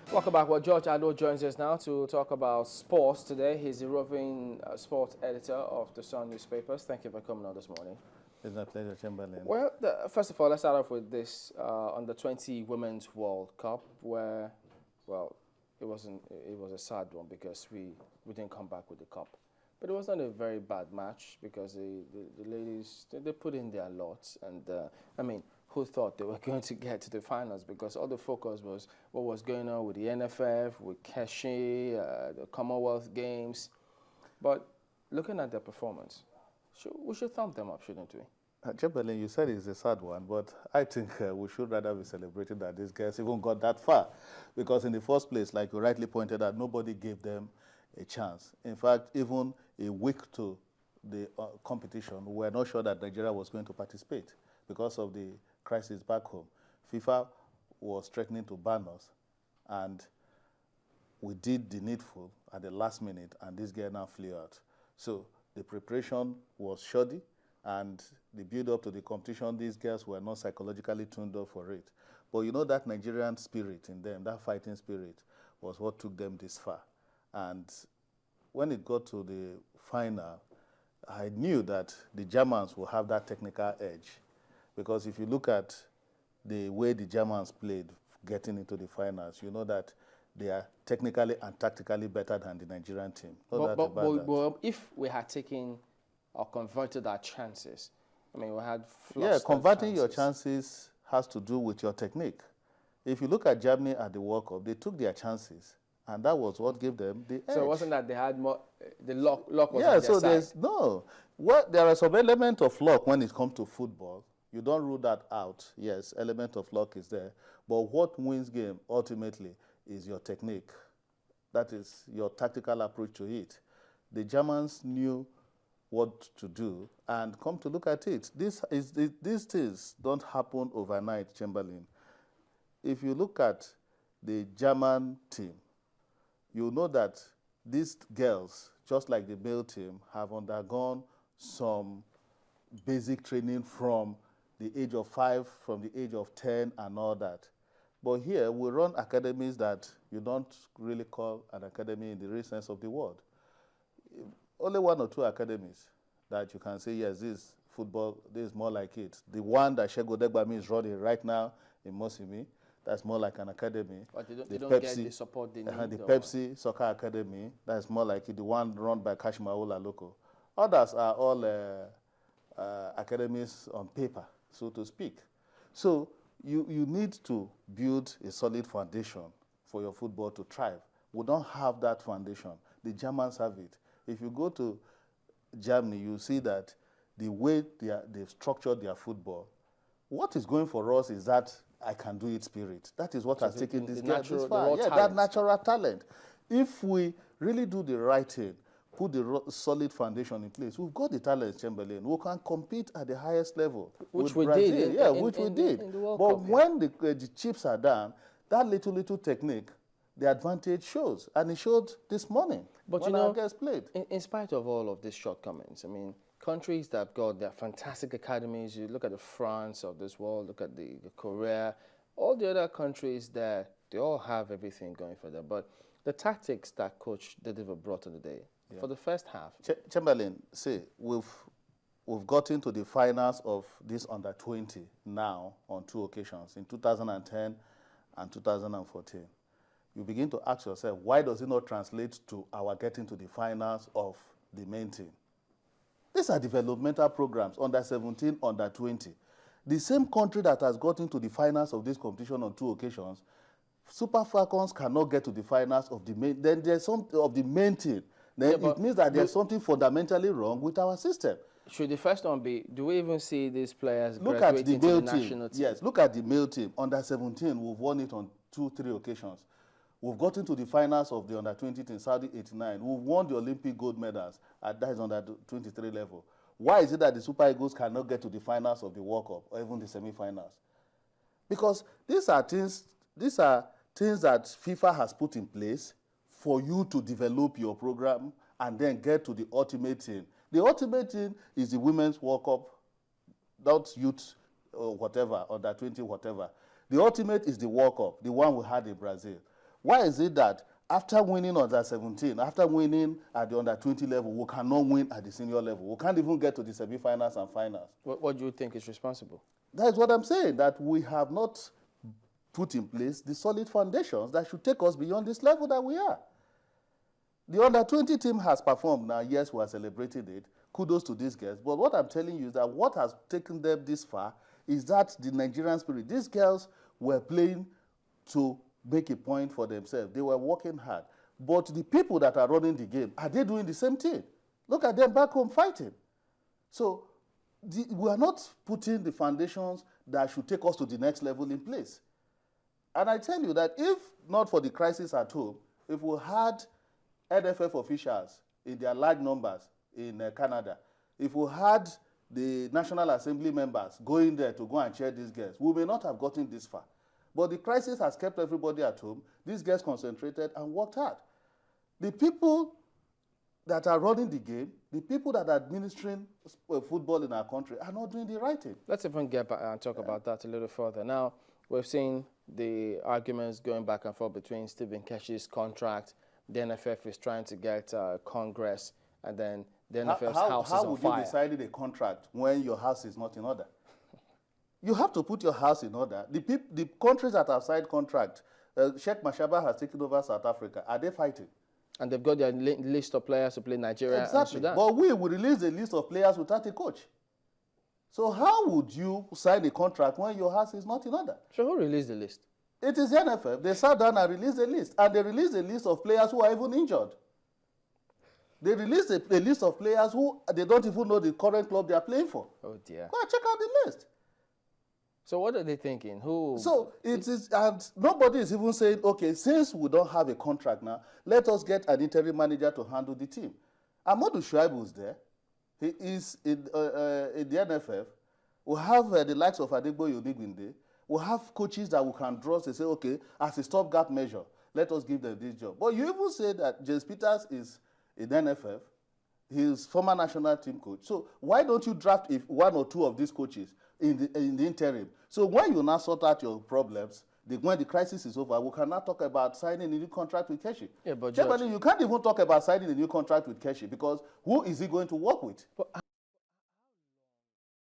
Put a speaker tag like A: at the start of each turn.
A: Welcome back. Well, George Aluo joins us now to talk about sports today. He's the roving sports editor of the Sun newspapers. Thank you for coming on this morning.
B: It's my pleasure, Chamberlain.
A: Well, first of all, let's start off with this under 20 Women's World Cup, where, well, it was a sad one because we didn't come back with the cup. But it wasn't a very bad match because the ladies, they put in their lots. And, I mean, who thought they were going to get to the finals? Because all the focus was what was going on with the NFF, with Keshi, the Commonwealth Games. But looking at their performance, we should thumb them up, shouldn't we?
B: Chamberlain, you said it's a sad one, but I think we should rather be celebrating that these girls even got that far. Because in the first place, like you rightly pointed out, nobody gave them a chance. In fact, even a week to the competition, we were not sure that Nigeria was going to participate because of the crisis back home. FIFA was threatening to ban us, and we did the needful at the last minute, and this girl now flew out. So the preparation was shoddy, and the build-up to the competition, these girls were not psychologically tuned up for it. But you know that Nigerian spirit in them, that fighting spirit, was what took them this far. And when it got to the final, I knew that the Germans will have that technical edge. Because if you look at the way the Germans played getting into the finals, you know that they are technically and tactically better than the Nigerian team.
A: But if we had taken or converted our chances, I mean, we had
B: converting your chances has to do with your technique. If you look at Germany at the World Cup, they took their chances, and that was what gave them the edge.
A: So it wasn't that they had more, the luck was on their side.
B: There's, no. There are some element of luck when it comes to football. You don't rule that out. Yes, element of luck is there. But what wins game ultimately is your technique. That is your tactical approach to it. The Germans knew what to do, and come to look at it, these things don't happen overnight, Chamberlain. If you look at the German team, you know that these girls, just like the male team, have undergone some basic training from the age of 5, from the age of 10, and all that. But here, we run academies that you don't really call an academy in the real sense of the word. Only 1 or 2 academies that you can say, yes, this football, this is more like it. The one that Shego Degbami is running right now in Mosimi, that's more like an academy.
A: But they don't get the support they need.
B: The Pepsi Soccer Academy, that's more like it, the one run by Kashimaola Loco. Others are all academies on paper, so to speak. So you need to build a solid foundation for your football to thrive. We don't have that foundation. The Germans have it. If you go to Germany, you see that the way they've structured their football, what is going for us is that I can do it spirit. That is what has taken this game this far. Yeah, that natural talent. If we really do the right thing, put the solid foundation in place, we've got the talent, Chamberlain. We can compete at the highest level.
A: Which we did.
B: Which we did. But when the chips are down, that little technique, the advantage shows. And it showed this morning when our guys played.
A: In spite of all of these shortcomings, I mean, countries that have got their fantastic academies, you look at the France of this world, look at the Korea, all the other countries there, they all have everything going for them. But the tactics that Coach Dediva brought to the day, for the first half.
B: Chamberlain, see, we've gotten to the finals of this under-20 now on 2 occasions, in 2010 and 2014. You begin to ask yourself, why does it not translate to our getting to the finals of the main team? These are developmental programs, under-17, under-20. The same country that has gotten to the finals of this competition on 2 occasions, Super Falcons cannot get to the finals of the main. Then there's some of the main team. Then it means that there's something fundamentally wrong with our system.
A: Should the first one be, do we even see these players
B: look at the male
A: national team?
B: Yes, look at the male team. Under-17, we've won it on 2-3 occasions. We've gotten to the finals of the under-20 in Saudi 89. We've won the Olympic gold medals at that is under-23 level. Why is it that the Super Eagles cannot get to the finals of the World Cup or even the semi-finals? Because these are things that FIFA has put in place for you to develop your program and then get to the ultimate thing. The ultimate thing is the Women's World Cup, not youth or whatever, under 20 whatever. The ultimate is the World Cup, the one we had in Brazil. Why is it that after winning under 17, after winning at the under 20 level, we cannot win at the senior level? We can't even get to the semi-finals and finals.
A: What do you think is responsible?
B: That is what I'm saying, that we have not put in place the solid foundations that should take us beyond this level that we are. The under 20 team has performed now. Yes, we are celebrating it. Kudos to these girls. But what I'm telling you is that what has taken them this far is that the Nigerian spirit. These girls were playing to make a point for themselves. They were working hard. But the people that are running the game, are they doing the same thing? Look at them back home fighting. So we are not putting the foundations that should take us to the next level in place. And I tell you that if not for the crisis at home, if we had NFF officials in their large numbers in Canada, if we had the National Assembly members going there to go and cheer these girls, we may not have gotten this far. But the crisis has kept everybody at home. These girls concentrated and worked hard. The people that are running the game, the people that are administering football in our country are not doing the right thing.
A: Let's even get back and talk about that a little further. Now, we've seen the arguments going back and forth between Stephen Keshi's contract. The NFF is trying to get Congress, and then the NFF's house is on fire. How would you
B: decide a contract when your house is not in order? You have to put your house in order. The countries that have signed contract, Sheikh Mashaba has taken over South Africa. Are they fighting?
A: And they've got their list of players to play Nigeria and Sudan.
B: But we will release a list of players without a coach. So how would you sign a contract when your house is not in order?
A: So who released the list?
B: It is the NFF. They sat down and released a list. And they released a list of players who are even injured. They released a list of players who they don't even know the current club they are playing for.
A: Oh dear.
B: Go and check out the list.
A: So what are they thinking? Who?
B: So it is, and nobody is even saying, okay, since we don't have a contract now, let us get an interim manager to handle the team. Amadou Shuaibu is there. He is in the NFF. We have the likes of Adegboye Onigbinde. We have coaches that we can draw to say, okay, as a stopgap measure, let us give them this job. But you even say that James Peters is in NFF. He is former national team coach. So why don't you draft one or two of these coaches in the interim? So when you now sort out your problems, when the crisis is over, we can now talk about signing a new contract with Keshi.
A: Yeah, but
B: George, you can't even talk about signing a new contract with Keshi because who is he going to work with?